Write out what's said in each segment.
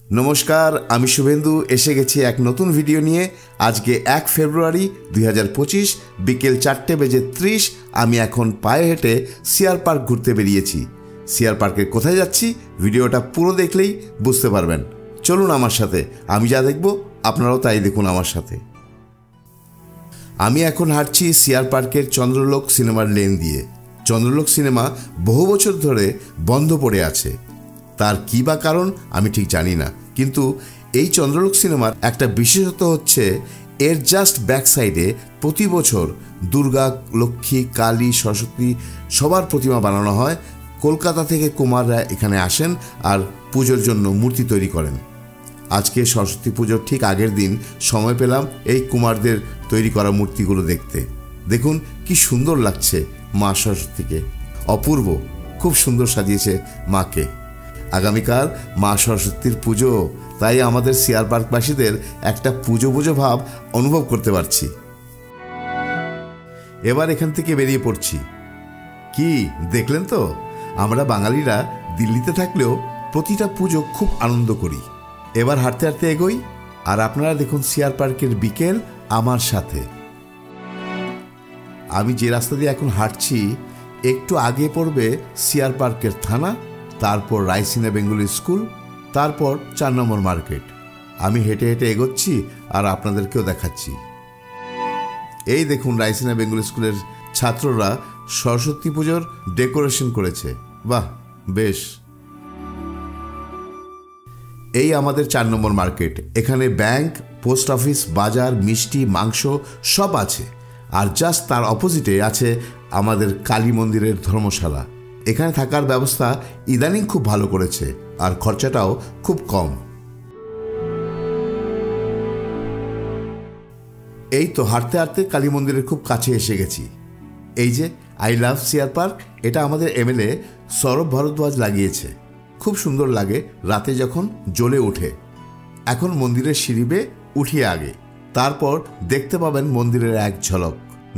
নমস্কার, আমি শুভেন্দু এসে গেছি এক নতুন ভিডিও নিয়ে। আজকে 1 ফেব্রুয়ারি 2025 বিকেল 4:30 আমি এখন পায়ে হেঁটে সিআর পার্ক ঘুরতে বেরিয়েছি। সিআর পার্কে কোথায় যাচ্ছি ভিডিওটা পুরো দেখলেই বুঝতে পারবেন। চলুন আমার সাথে, আমি যা দেখব আপনারাও তাই দেখুন আমার সাথে। আমি এখন হাঁটছি সিআর পার্কের চন্দ্রলোক সিনেমার লেন দিয়ে। চন্দ্রলোক সিনেমা বহু বছর ধরে বন্ধ পড়ে আছে। তার কী বা কারণ আমি ঠিক জানি না, কিন্তু এই চন্দ্রলোক সিনেমার একটা বিশেষত্ব হচ্ছে এর জাস্ট ব্যাক সাইডে প্রতি বছর দুর্গা, লক্ষ্মী, কালী, সরস্বতী সবার প্রতিমা বানানো হয়। কলকাতা থেকে কুমাররা এখানে আসেন আর পুজোর জন্য মূর্তি তৈরি করেন। আজকে সরস্বতী পুজোর ঠিক আগের দিন সময় পেলাম এই কুমারদের তৈরি করা মূর্তিগুলো দেখতে। দেখুন কি সুন্দর লাগছে মা সরস্বতীকে, অপূর্ব, খুব সুন্দর সাজিয়েছে মাকে। আগামীকাল মা সরস্বতীর পুজো, তাই আমাদের সিআর পার্কবাসীদের একটা পুজো পুজো ভাব অনুভব করতে পারছি। এবার এখান থেকে বেরিয়ে পড়ছি। কি দেখলেন তো, আমরা বাঙালিরা দিল্লিতে থাকলেও প্রতিটা পুজো খুব আনন্দ করি। এবার হাঁটতে হাঁটতে এগোই, আর আপনারা দেখুন সিআর পার্কের বিকেল আমার সাথে। আমি যে রাস্তা দিয়ে এখন হাঁটছি একটু আগে পড়বে সিআর পার্কের থানা, তারপর রাইসিনা বেঙ্গলি স্কুল, তারপর 4 নম্বর মার্কেট। আমি হেঁটে হেঁটে এগোচ্ছি আর আপনাদেরকেও দেখাচ্ছি। এই দেখুন রাইসিনা বেঙ্গলি স্কুলের ছাত্ররা সরস্বতী পুজোর ডেকোরেশন করেছে। বাহ, বেশ। এই আমাদের 4 নম্বর মার্কেট। এখানে ব্যাংক, পোস্ট অফিস, বাজার, মিষ্টি, মাংস সব আছে। আর জাস্ট তার অপোজিটে আছে আমাদের কালী মন্দিরের ধর্মশালা। এখানে থাকার ব্যবস্থা ইদানিং খুব ভালো করেছে, আর খরচাটাও খুব কম। এই তো হাঁটতে হাঁটতে কালী মন্দিরের খুব কাছে এসে গেছি। এই যে আই লাভ সিআর পার্ক, এটা আমাদের এমএলএ সৌরভ ভরদ্বাজ লাগিয়েছে। খুব সুন্দর লাগে রাতে যখন জ্বলে ওঠে। এখন মন্দিরের সিঁড়ি বেয়ে উঠিয়ে আগে, তারপর দেখতে পাবেন মন্দিরের এক ঝলক।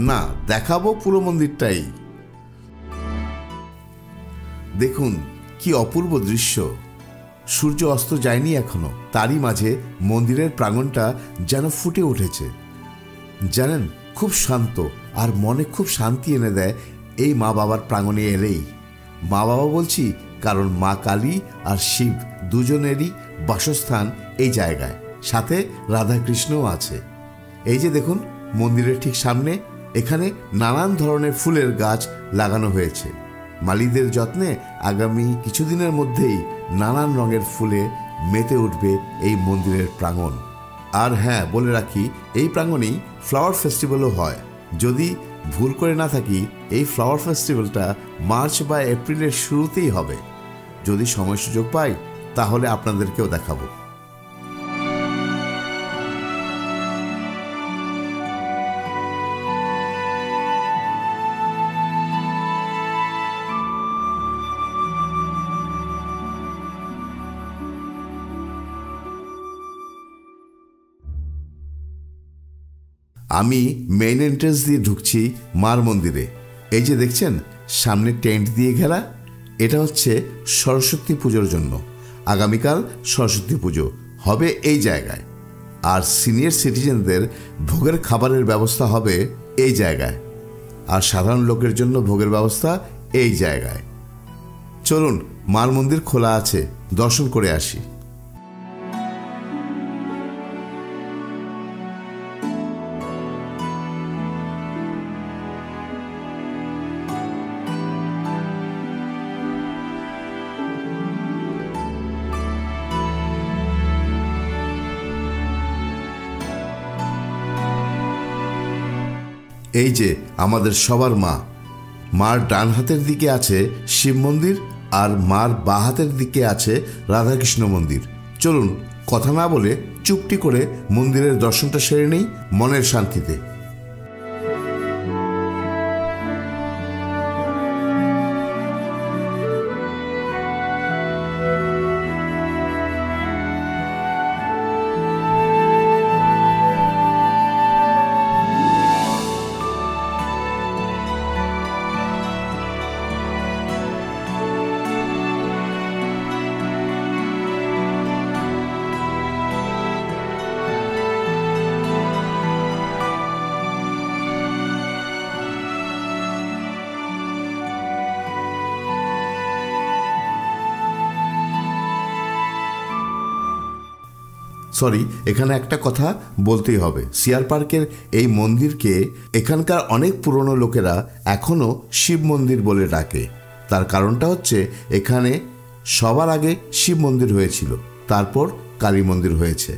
না, দেখাবো পুরো মন্দিরটাই। দেখুন কি অপূর্ব দৃশ্য। সূর্য অস্ত যায়নি এখনো, তারই মাঝে মন্দিরের প্রাঙ্গণটা যেন ফুটে উঠেছে। জানেন, খুব শান্ত, আর মনে খুব শান্তি এনে দেয় এই মা বাবার প্রাঙ্গণে এলেই। মা বাবা বলছি কারণ মা কালী আর শিব দুজনেরই বাসস্থান এই জায়গায়, সাথে রাধাকৃষ্ণও আছে। এই যে দেখুন মন্দিরের ঠিক সামনে এখানে নানান ধরনের ফুলের গাছ লাগানো হয়েছে। মালিদের যত্নে আগামী কিছুদিনের মধ্যেই নানান রঙের ফুলে মেতে উঠবে এই মন্দিরের প্রাঙ্গণ। আর হ্যাঁ, বলে রাখি এই প্রাঙ্গণেই ফ্লাওয়ার ফেস্টিভ্যালও হয়। যদি ভুল করে না থাকি এই ফ্লাওয়ার ফেস্টিভ্যালটা মার্চ বা এপ্রিলের শুরুতেই হবে। যদি সময় সুযোগ পাই তাহলে আপনাদেরকেও দেখাবো। আমি মেইন এন্ট্রেন্স দিয়ে ঢুকছি মার মন্দিরে। এই যে দেখছেন সামনে টেন্ট দিয়ে ঘেরা, এটা হচ্ছে সরস্বতী পুজোর জন্য। আগামীকাল সরস্বতী পুজো হবে এই জায়গায়, আর সিনিয়র সিটিজেনদের ভোগের খাবারের ব্যবস্থা হবে এই জায়গায়, আর সাধারণ লোকের জন্য ভোগের ব্যবস্থা এই জায়গায়। চলুন, মার মন্দির খোলা আছে, দর্শন করে আসি। এই যে আমাদের সবার মা। মার ডান হাতের দিকে আছে শিব মন্দির, আর মার বাঁ হাতের দিকে আছে রাধাকৃষ্ণ মন্দির। চলুন কথা না বলে চুপটি করে মন্দিরের দর্শনটা সেরে নেই মনের শান্তিতে। সরি, এখানে একটা কথা বলতেই হবে। সিআর পার্কের এই মন্দিরকে এখানকার অনেক পুরনো লোকেরা এখনও শিব মন্দির বলে ডাকে। তার কারণটা হচ্ছে এখানে সবার আগে শিব মন্দির হয়েছিল, তারপর কালী মন্দির হয়েছে,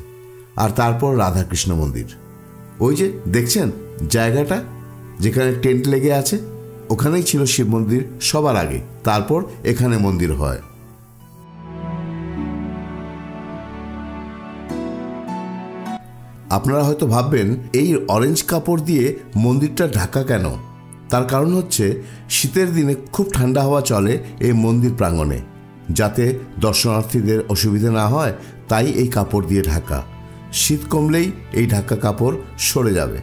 আর তারপর রাধাকৃষ্ণ মন্দির। ওই যে দেখছেন জায়গাটা যেখানে টেন্ট লেগে আছে, ওখানেই ছিল শিব মন্দির সবার আগে, তারপর এখানে মন্দির হয়। আপনারা হয়তো ভাববেন এই অরেঞ্জ কাপড় দিয়ে মন্দিরটা ঢাকা কেন? তার কারণ হচ্ছে শীতের দিনে খুব ঠান্ডা হাওয়া চলে এই মন্দির প্রাঙ্গণে, যাতে দর্শনার্থীদের অসুবিধা না হয়, তাই এই কাপড় দিয়ে ঢাকা। শীত কমলেই এই ঢাকা কাপড় সরে যাবে।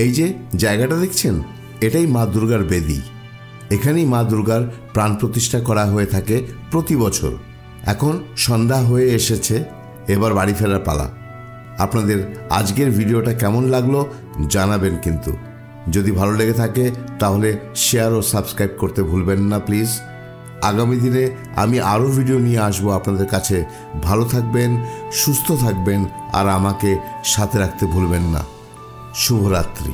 এই যে জায়গাটা দেখছেন, এটাই মা দুর্গার বেদি। এখানেই মা দুর্গার প্রাণ প্রতিষ্ঠা করা হয়ে থাকে প্রতি বছর। এখন সন্ধ্যা হয়ে এসেছে, এবার বাড়ি ফেরার পালা। আপনাদের আজকের ভিডিওটা কেমন লাগলো জানাবেন, কিন্তু যদি ভালো লেগে থাকে তাহলে শেয়ার ও সাবস্ক্রাইব করতে ভুলবেন না প্লিজ। আগামী দিনে আমি আরও ভিডিও নিয়ে আসবো আপনাদের কাছে। ভালো থাকবেন, সুস্থ থাকবেন, আর আমাকে সাথে রাখতে ভুলবেন না। শুভরাত্রি।